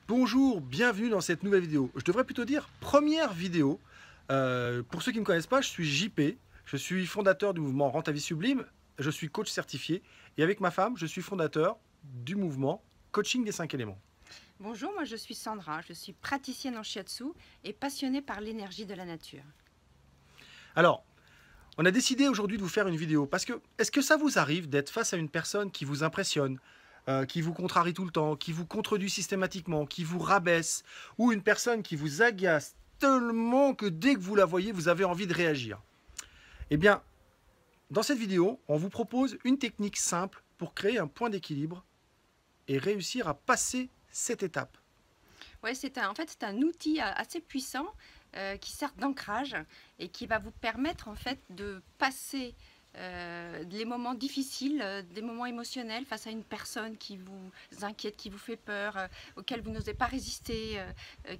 Bonjour, bienvenue dans cette nouvelle vidéo. Je devrais plutôt dire première vidéo. Pour ceux qui ne me connaissent pas, je suis JP. Je suis fondateur du mouvement Rends ta vie sublime. Je suis coach certifié. Et avec ma femme, je suis fondateur du mouvement Coaching des 5 éléments. Bonjour, moi je suis Sandra, je suis praticienne en shiatsu et passionnée par l'énergie de la nature. Alors, on a décidé aujourd'hui de vous faire une vidéo parce que est-ce que ça vous arrive d'être face à une personne qui vous impressionne, qui vous contrarie tout le temps, qui vous contredit systématiquement, qui vous rabaisse, ou une personne qui vous agace tellement que dès que vous la voyez, vous avez envie de réagir? Eh bien, dans cette vidéo, on vous propose une technique simple pour créer un point d'équilibre et réussir à passer cette étape. Ouais, en fait, c'est un outil assez puissant qui sert d'ancrage et qui va vous permettre en fait de passer les moments difficiles, des moments émotionnels face à une personne qui vous inquiète, qui vous fait peur, auquel vous n'osez pas résister,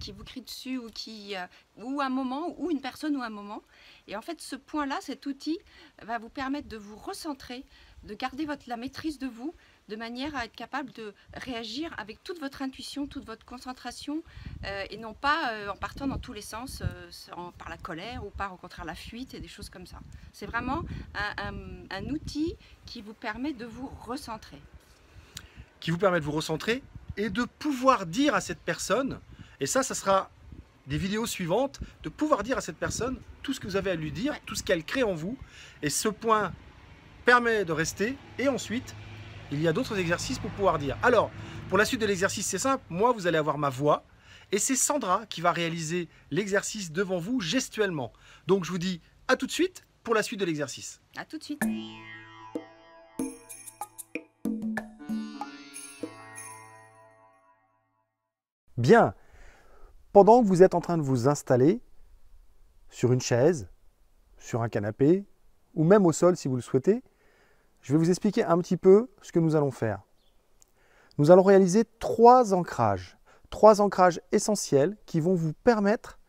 qui vous crie dessus ou un moment, ou une personne ou un moment. Et en fait, ce point-là, cet outil va vous permettre de vous recentrer, de garder la maîtrise de vous, de manière à être capable de réagir avec toute votre intuition, toute votre concentration, et non pas en partant dans tous les sens, par la colère ou par au contraire la fuite et des choses comme ça. C'est vraiment un outil qui vous permet de vous recentrer. Qui vous permet de vous recentrer et de pouvoir dire à cette personne, et ça sera des vidéos suivantes, de pouvoir dire à cette personne tout ce que vous avez à lui dire, Ouais. tout ce qu'elle crée en vous. Et ce point permet de rester. Et ensuite, il y a d'autres exercices pour pouvoir dire. Alors, pour la suite de l'exercice, c'est simple. Moi, vous allez avoir ma voix. Et c'est Sandra qui va réaliser l'exercice devant vous gestuellement. Donc, je vous dis à tout de suite pour la suite de l'exercice. À tout de suite. Bien. Pendant que vous êtes en train de vous installer sur une chaise, sur un canapé, ou même au sol si vous le souhaitez, je vais vous expliquer un petit peu ce que nous allons faire. Nous allons réaliser trois ancrages essentiels qui vont vous permettre,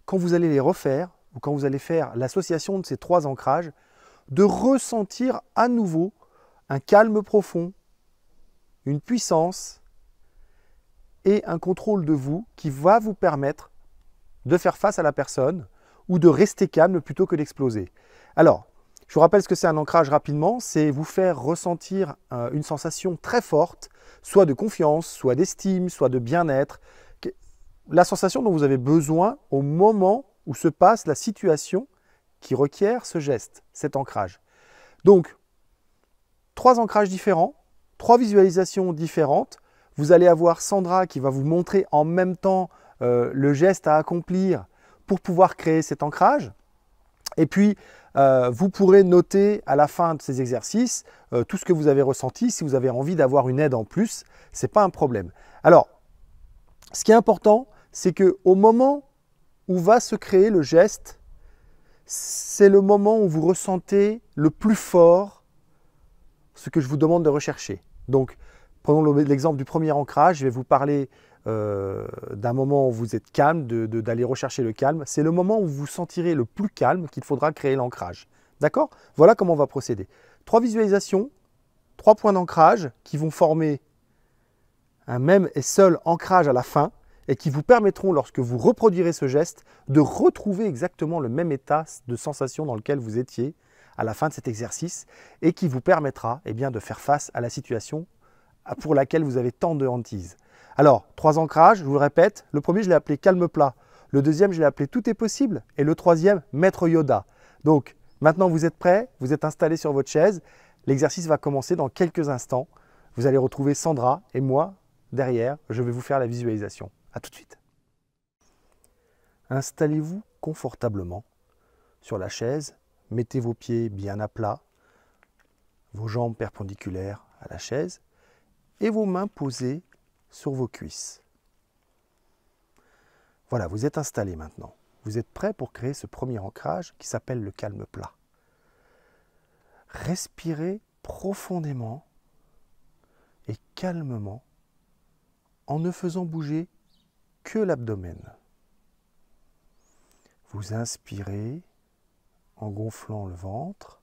quand vous allez les refaire, ou quand vous allez faire l'association de ces trois ancrages, de ressentir à nouveau un calme profond, une puissance et un contrôle de vous qui va vous permettre de faire face à la personne ou de rester calme plutôt que d'exploser. Alors, je vous rappelle ce que c'est un ancrage rapidement, c'est vous faire ressentir une sensation très forte, soit de confiance, soit d'estime, soit de bien-être, la sensation dont vous avez besoin au moment où se passe la situation qui requiert ce geste, cet ancrage. Donc, trois ancrages différents, trois visualisations différentes. Vous allez avoir Sandra qui va vous montrer en même temps le geste à accomplir pour pouvoir créer cet ancrage. Et puis, vous pourrez noter à la fin de ces exercices tout ce que vous avez ressenti. Si vous avez envie d'avoir une aide en plus, ce n'est pas un problème. Alors, ce qui est important, c'est qu'au moment où va se créer le geste, c'est le moment où vous ressentez le plus fort ce que je vous demande de rechercher. Donc, prenons l'exemple du premier ancrage. Je vais vous parler d'un moment où vous êtes calme, d'aller rechercher le calme. C'est le moment où vous vous sentirez le plus calme qu'il faudra créer l'ancrage. D'accord? Voilà comment on va procéder. Trois visualisations, trois points d'ancrage qui vont former un même et seul ancrage à la fin et qui vous permettront, lorsque vous reproduirez ce geste, de retrouver exactement le même état de sensation dans lequel vous étiez à la fin de cet exercice et qui vous permettra de faire face à la situation pour laquelle vous avez tant de hantise. Alors, trois ancrages, je vous le répète. Le premier, je l'ai appelé calme plat. Le deuxième, je l'ai appelé tout est possible. Et le troisième, maître Yoda. Donc, maintenant, vous êtes prêts, vous êtes installés sur votre chaise. L'exercice va commencer dans quelques instants. Vous allez retrouver Sandra et moi derrière. Je vais vous faire la visualisation. À tout de suite. Installez-vous confortablement sur la chaise. Mettez vos pieds bien à plat, vos jambes perpendiculaires à la chaise et vos mains posées sur vos cuisses. Voilà, vous êtes installé maintenant. Vous êtes prêt pour créer ce premier ancrage qui s'appelle le calme plat. Respirez profondément et calmement en ne faisant bouger que l'abdomen. Vous inspirez en gonflant le ventre,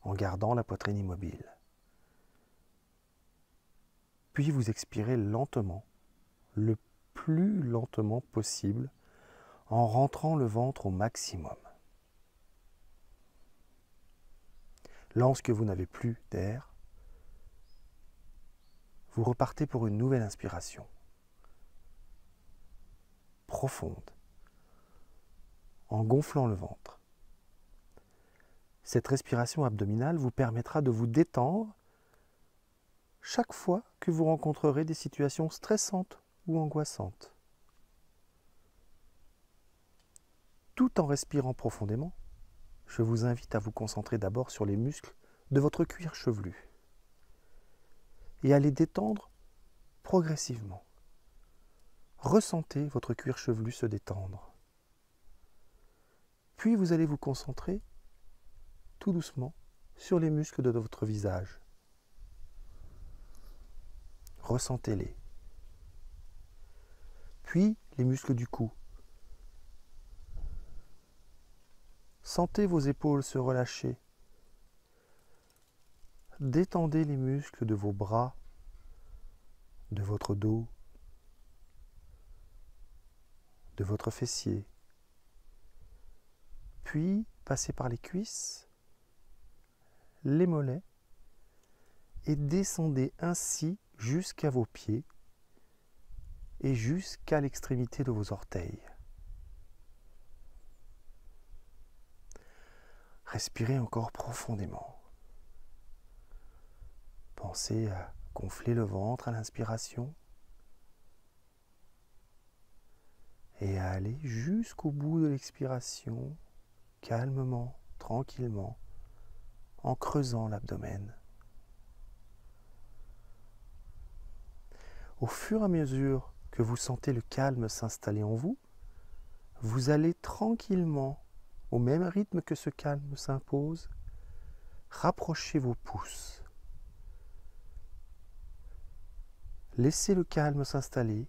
en gardant la poitrine immobile. Puis vous expirez lentement le plus lentement possible en rentrant le ventre au maximum. Lorsque vous n'avez plus d'air, vous repartez pour une nouvelle inspiration, profonde, en gonflant le ventre. Cette respiration abdominale vous permettra de vous détendre chaque fois que vous rencontrerez des situations stressantes ou angoissantes. Tout en respirant profondément, je vous invite à vous concentrer d'abord sur les muscles de votre cuir chevelu et à les détendre progressivement. Ressentez votre cuir chevelu se détendre. Puis vous allez vous concentrer tout doucement sur les muscles de votre visage. Ressentez-les. Puis les muscles du cou. Sentez vos épaules se relâcher. Détendez les muscles de vos bras, de votre dos, de votre fessier. Puis passez par les cuisses, les mollets et descendez ainsi jusqu'à vos pieds et jusqu'à l'extrémité de vos orteils. Respirez encore profondément. Pensez à gonfler le ventre à l'inspiration et à aller jusqu'au bout de l'expiration, calmement, tranquillement, en creusant l'abdomen. Au fur et à mesure que vous sentez le calme s'installer en vous, vous allez tranquillement, au même rythme que ce calme s'impose, rapprocher vos pouces. Laissez le calme s'installer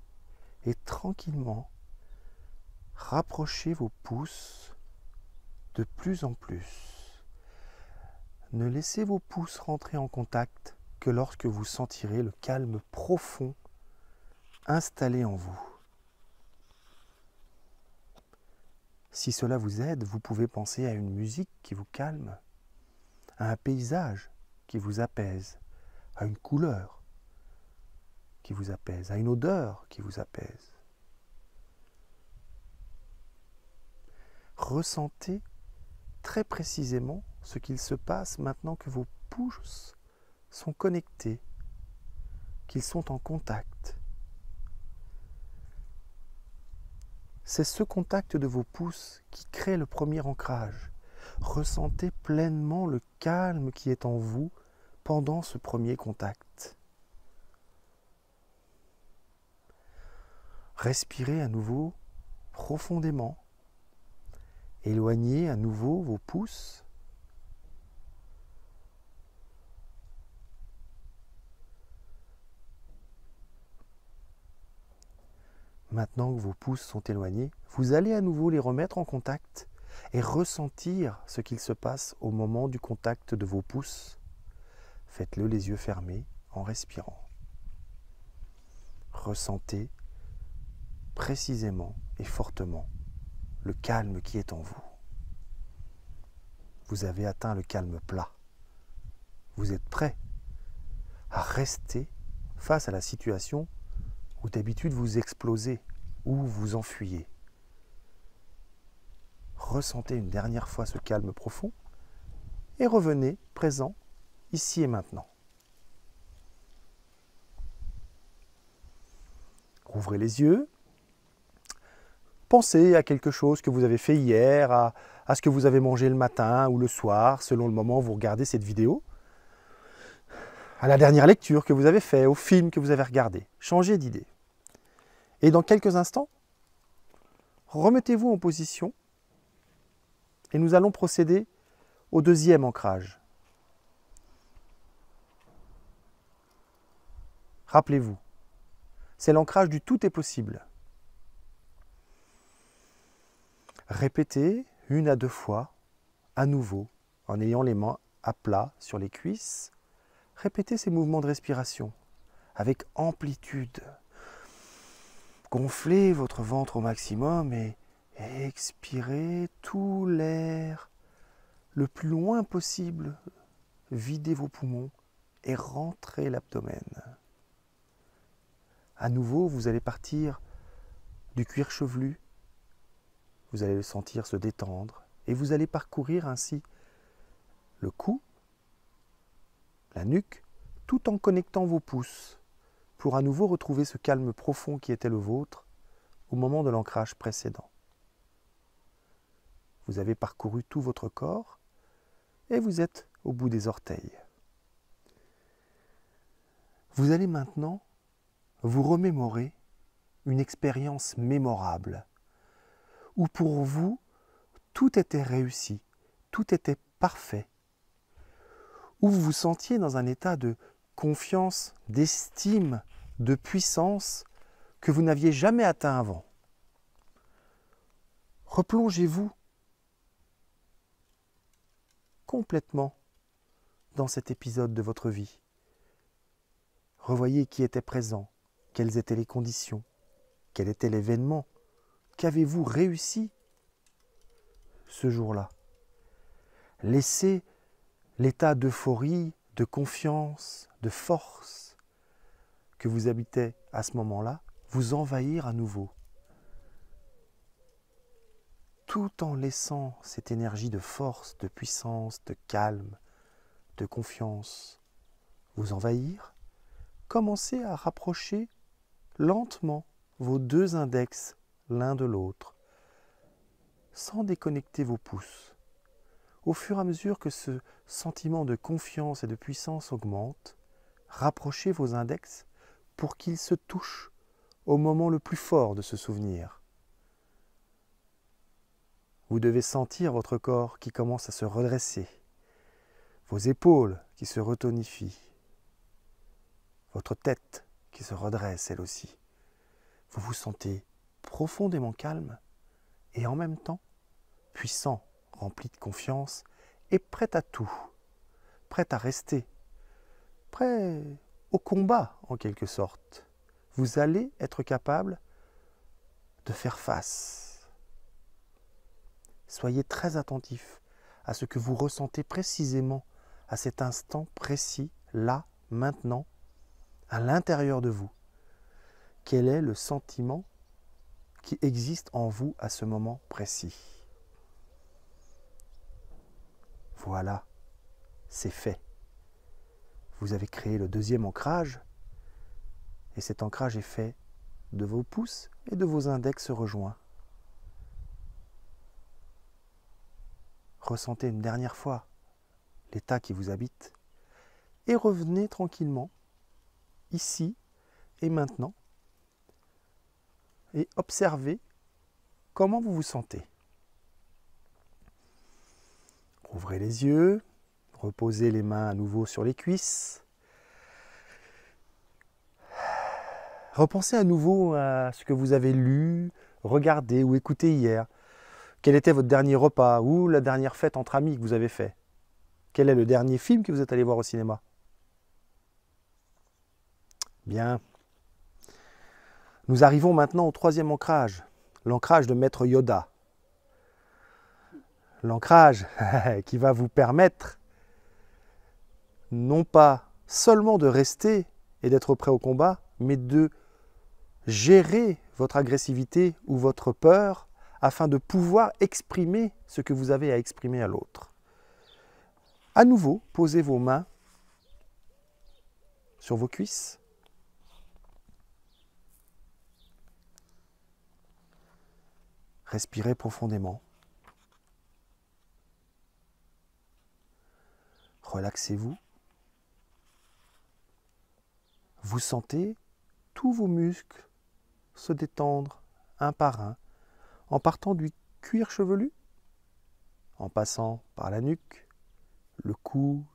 et tranquillement rapprochez vos pouces de plus en plus. Ne laissez vos pouces rentrer en contact que lorsque vous sentirez le calme profond installé en vous. Si cela vous aide, vous pouvez penser à une musique qui vous calme, à un paysage qui vous apaise, à une couleur qui vous apaise, à une odeur qui vous apaise. Ressentez très précisément ce qu'il se passe maintenant que vos pouces sont connectés, qu'ils sont en contact. C'est ce contact de vos pouces qui crée le premier ancrage. Ressentez pleinement le calme qui est en vous pendant ce premier contact. Respirez à nouveau profondément. Éloignez à nouveau vos pouces. Maintenant que vos pouces sont éloignés, vous allez à nouveau les remettre en contact et ressentir ce qu'il se passe au moment du contact de vos pouces. Faites-le les yeux fermés en respirant. Ressentez précisément et fortement le calme qui est en vous. Vous avez atteint le calme plat. Vous êtes prêt à rester face à la situation où d'habitude vous explosez ou vous enfuyez. Ressentez une dernière fois ce calme profond et revenez présent ici et maintenant. Ouvrez les yeux. Pensez à quelque chose que vous avez fait hier, à ce que vous avez mangé le matin ou le soir, selon le moment où vous regardez cette vidéo, à la dernière lecture que vous avez faite, au film que vous avez regardé. Changez d'idée. Et dans quelques instants, remettez-vous en position et nous allons procéder au deuxième ancrage. Rappelez-vous, c'est l'ancrage du tout est possible. Répétez 1 à 2 fois, à nouveau, en ayant les mains à plat sur les cuisses. Répétez ces mouvements de respiration avec amplitude. Gonflez votre ventre au maximum et expirez tout l'air le plus loin possible. Videz vos poumons et rentrez l'abdomen. À nouveau, vous allez partir du cuir chevelu. Vous allez le sentir se détendre et vous allez parcourir ainsi le cou, la nuque, tout en connectant vos pouces pour à nouveau retrouver ce calme profond qui était le vôtre au moment de l'ancrage précédent. Vous avez parcouru tout votre corps et vous êtes au bout des orteils. Vous allez maintenant vous remémorer une expérience mémorable où pour vous, tout était réussi, tout était parfait, où vous vous sentiez dans un état de confiance, d'estime, de puissance que vous n'aviez jamais atteint avant. Replongez-vous complètement dans cet épisode de votre vie. Revoyez qui était présent, quelles étaient les conditions, quel était l'événement, qu'avez-vous réussi ce jour-là. Laissez l'état d'euphorie, de confiance, de force que vous habitez à ce moment-là vous envahir à nouveau. Tout en laissant cette énergie de force, de puissance, de calme, de confiance vous envahir, commencez à rapprocher lentement vos deux index l'un de l'autre, sans déconnecter vos pouces. Au fur et à mesure que ce sentiment de confiance et de puissance augmente, rapprochez vos index pour qu'ils se touchent au moment le plus fort de ce souvenir. Vous devez sentir votre corps qui commence à se redresser, vos épaules qui se retonifient, votre tête qui se redresse elle aussi. Vous vous sentez profondément calme et en même temps puissant, rempli de confiance et prêt à tout, prêt à rester, prêt au combat en quelque sorte. Vous allez être capable de faire face. Soyez très attentif à ce que vous ressentez précisément à cet instant précis, là, maintenant, à l'intérieur de vous. Quel est le sentiment qui existe en vous à ce moment précis? Voilà, c'est fait. Vous avez créé le deuxième ancrage et cet ancrage est fait de vos pouces et de vos index rejoints. Ressentez une dernière fois l'état qui vous habite et revenez tranquillement ici et maintenant et observez comment vous vous sentez. Ouvrez les yeux, reposez les mains à nouveau sur les cuisses. Repensez à nouveau à ce que vous avez lu, regardé ou écouté hier. Quel était votre dernier repas ou la dernière fête entre amis que vous avez fait? Quel est le dernier film que vous êtes allé voir au cinéma? Bien. Nous arrivons maintenant au troisième ancrage, l'ancrage de Maître Yoda. L'ancrage qui va vous permettre non pas seulement de rester et d'être prêt au combat, mais de gérer votre agressivité ou votre peur afin de pouvoir exprimer ce que vous avez à exprimer à l'autre. À nouveau, posez vos mains sur vos cuisses. Respirez profondément. Relaxez-vous. Vous sentez tous vos muscles se détendre un par un, en partant du cuir chevelu, en passant par la nuque, le cou,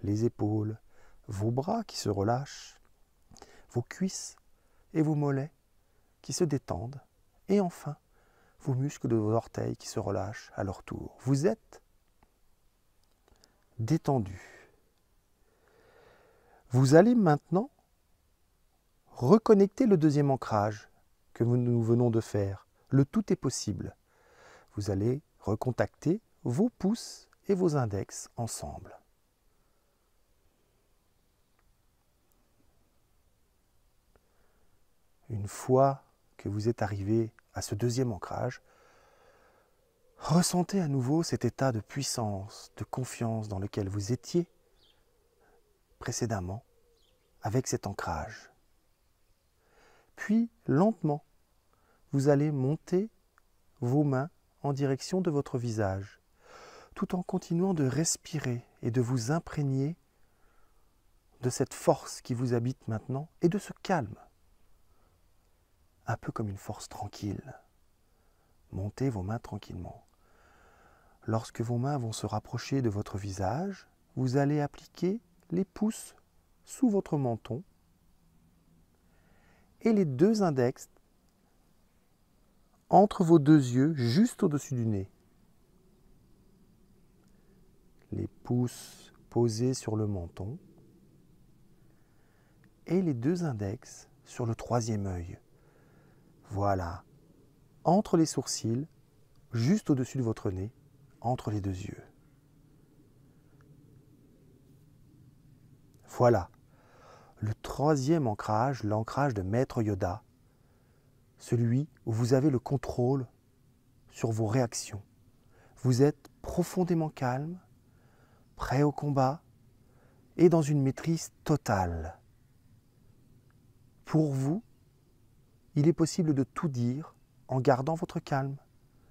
les épaules, vos bras qui se relâchent, vos cuisses et vos mollets qui se détendent, et enfin vos muscles de vos orteils qui se relâchent à leur tour. Vous êtes détendu. Vous allez maintenant reconnecter le deuxième ancrage que nous venons de faire. Le tout est possible. Vous allez recontacter vos pouces et vos index ensemble. Une fois que vous êtes arrivé à ce deuxième ancrage, ressentez à nouveau cet état de puissance, de confiance dans lequel vous étiez précédemment avec cet ancrage. Puis, lentement, vous allez monter vos mains en direction de votre visage, tout en continuant de respirer et de vous imprégner de cette force qui vous habite maintenant et de ce calme, un peu comme une force tranquille. Montez vos mains tranquillement. Lorsque vos mains vont se rapprocher de votre visage, vous allez appliquer les pouces sous votre menton et les deux index entre vos deux yeux, juste au-dessus du nez. Les pouces posés sur le menton et les deux index sur le troisième œil. Voilà, entre les sourcils, juste au-dessus de votre nez, entre les deux yeux. Voilà, le troisième ancrage, l'ancrage de Maître Yoda, celui où vous avez le contrôle sur vos réactions. Vous êtes profondément calme, prêt au combat et dans une maîtrise totale. Pour vous, il est possible de tout dire en gardant votre calme,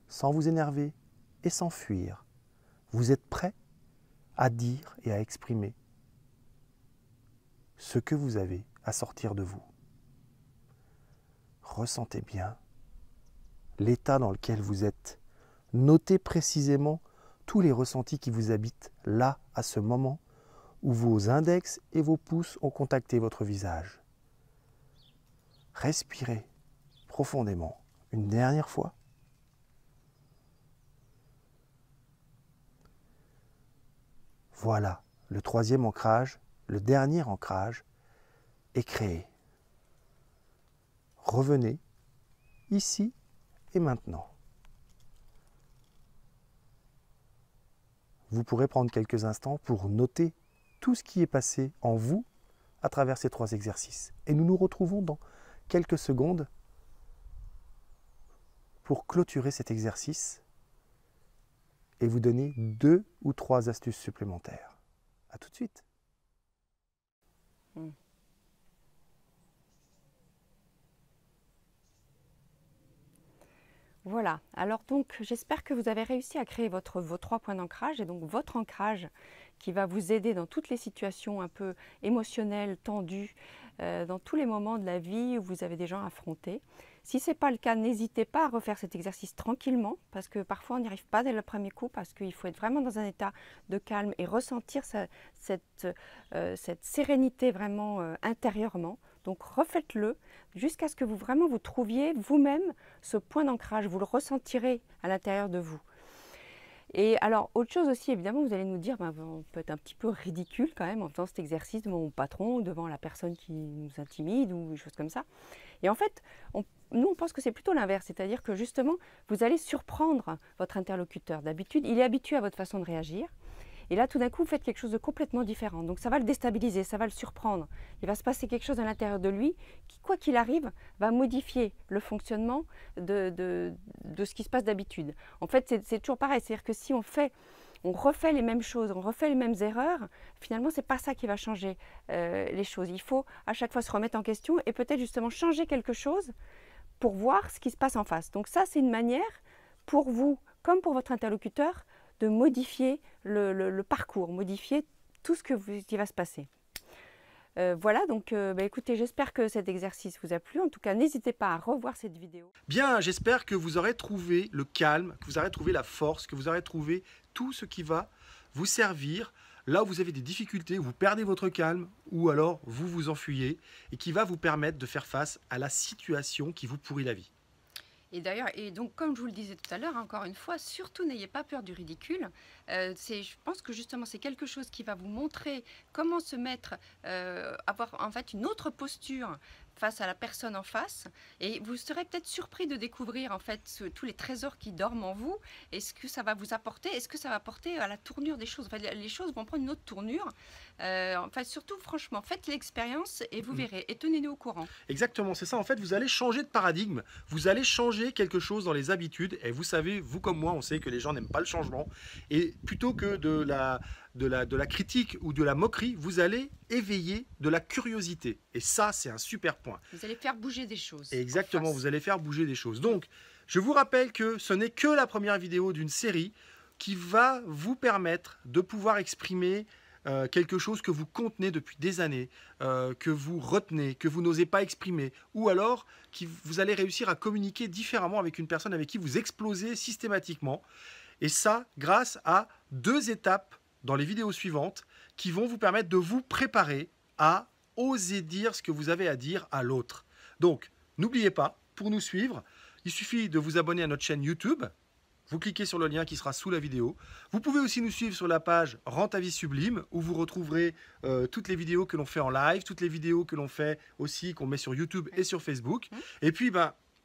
sans vous énerver et sans fuir. Vous êtes prêt à dire et à exprimer ce que vous avez à sortir de vous. Ressentez bien l'état dans lequel vous êtes. Notez précisément tous les ressentis qui vous habitent là, à ce moment où vos index et vos pouces ont contacté votre visage. Respirez profondément une dernière fois. Voilà, le troisième ancrage, le dernier ancrage est créé. Revenez ici et maintenant. Vous pourrez prendre quelques instants pour noter tout ce qui est passé en vous à travers ces trois exercices. Et nous nous retrouvons dans quelques secondes pour clôturer cet exercice et vous donner 2 ou 3 astuces supplémentaires. À tout de suite. Voilà, alors donc j'espère que vous avez réussi à créer vos 3 points d'ancrage et donc votre ancrage qui va vous aider dans toutes les situations un peu émotionnelles, tendues, dans tous les moments de la vie où vous avez des gens à affronter. Si ce n'est pas le cas, n'hésitez pas à refaire cet exercice tranquillement parce que parfois on n'y arrive pas dès le premier coup parce qu'il faut être vraiment dans un état de calme et ressentir cette sérénité vraiment intérieurement. Donc refaites-le jusqu'à ce que vous vraiment vous trouviez vous-même ce point d'ancrage, vous le ressentirez à l'intérieur de vous. Et alors, autre chose aussi, évidemment, vous allez nous dire, on peut être un petit peu ridicule quand même en faisant cet exercice devant mon patron, devant la personne qui nous intimide ou des choses comme ça. Et en fait, nous, on pense que c'est plutôt l'inverse, c'est-à-dire que justement, vous allez surprendre votre interlocuteur. D'habitude, il est habitué à votre façon de réagir. Et là, tout d'un coup, vous faites quelque chose de complètement différent. Donc, ça va le déstabiliser, ça va le surprendre. Il va se passer quelque chose à l'intérieur de lui qui, quoi qu'il arrive, va modifier le fonctionnement de ce qui se passe d'habitude. En fait, c'est toujours pareil. C'est-à-dire que si on refait les mêmes choses, on refait les mêmes erreurs, finalement, ce n'est pas ça qui va changer les choses. Il faut à chaque fois se remettre en question et peut-être justement changer quelque chose pour voir ce qui se passe en face. Donc ça, c'est une manière pour vous, comme pour votre interlocuteur, de modifier le parcours, modifier tout ce qui va se passer. Voilà, donc écoutez, j'espère que cet exercice vous a plu. En tout cas, n'hésitez pas à revoir cette vidéo. Bien, j'espère que vous aurez trouvé le calme, que vous aurez trouvé la force, que vous aurez trouvé tout ce qui va vous servir là où vous avez des difficultés, où vous perdez votre calme, ou alors vous vous enfuyez, et qui va vous permettre de faire face à la situation qui vous pourrit la vie. Et d'ailleurs, et donc comme je vous le disais tout à l'heure, encore une fois, surtout n'ayez pas peur du ridicule. Je pense que justement c'est quelque chose qui va vous montrer comment se mettre, avoir en fait une autre posture face à la personne en face, et vous serez peut-être surpris de découvrir en fait tous les trésors qui dorment en vous, et ce que ça va vous apporter, est-ce que ça va apporter à la tournure des choses. Enfin, les choses vont prendre une autre tournure. Enfin, surtout, franchement, faites l'expérience et vous verrez, et tenez-nous au courant. Exactement, c'est ça. En fait, vous allez changer de paradigme, vous allez changer quelque chose dans les habitudes. Et vous savez, vous comme moi, on sait que les gens n'aiment pas le changement. Et plutôt que de la critique ou de la moquerie, vous allez éveiller de la curiosité. Et ça, c'est un super point. Vous allez faire bouger des choses. Exactement, vous allez faire bouger des choses. Donc, je vous rappelle que ce n'est que la première vidéo d'une série qui va vous permettre de pouvoir exprimer quelque chose que vous contenez depuis des années, que vous retenez, que vous n'osez pas exprimer, ou alors vous allez réussir à communiquer différemment avec une personne avec qui vous explosez systématiquement. Et ça, grâce à 2 étapes dans les vidéos suivantes qui vont vous permettre de vous préparer à oser dire ce que vous avez à dire à l'autre. Donc, n'oubliez pas, pour nous suivre, il suffit de vous abonner à notre chaîne YouTube. Vous cliquez sur le lien qui sera sous la vidéo. Vous pouvez aussi nous suivre sur la page Rends ta vie sublime, où vous retrouverez toutes les vidéos que l'on fait en live, toutes les vidéos que l'on fait aussi, qu'on met sur YouTube et sur Facebook. Et puis,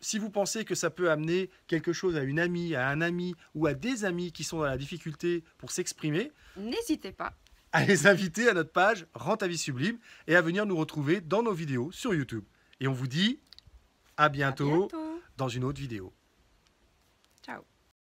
si vous pensez que ça peut amener quelque chose à une amie, à un ami ou à des amis qui sont dans la difficulté pour s'exprimer, n'hésitez pas à les inviter à notre page Rends ta vie sublime et à venir nous retrouver dans nos vidéos sur YouTube. Et on vous dit à bientôt dans une autre vidéo. Ciao.